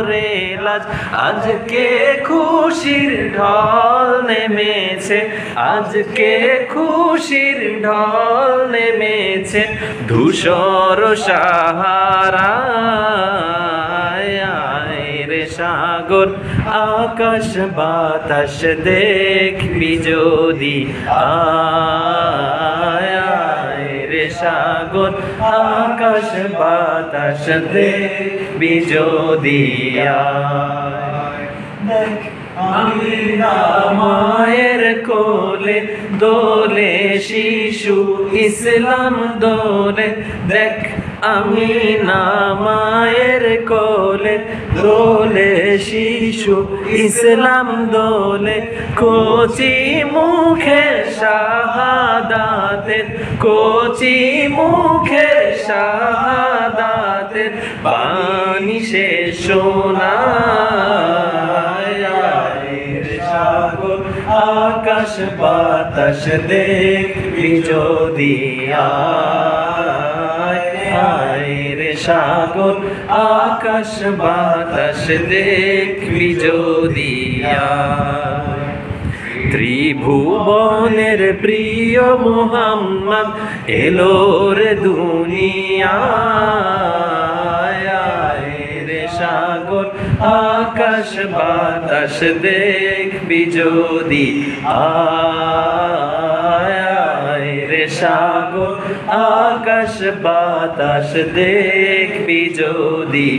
রে লাজ আজকে খুশির ঢল নেমেছে, আজকে খুশির ঢল নেমেছে ধূসর সাহারায়। আয় রে সাগর আকাশ বাতাস দেখবি যদি, আয় আয় রে সাগর আকাশ বাতাস দেখবি যদি। দেখ আমিনা মায়ের কোলে দোলে শিশু ইসলাম দোলে, দেখ আমিনা মায়ের কোলে দোলে শিশু ইসলাম দোলে। কচি মুখে শাহাদাতের, কচি মুখে শাহাদাতের বাণী সে শোনায়। সাগর আকাশ বাতাস দেখবি যদি, আয় আয় রে সাগর আকাশ বাতাস দেখবি যদি। ত্রিভুবনের প্রিয় মুহাম্মদ এলো রে দুনিয়ায়। আয় রে সাগর আকাশ বাতাস দেখবি যদি, আয় আয় রে সাগর আকাশ বাতাস দেখবি যদি।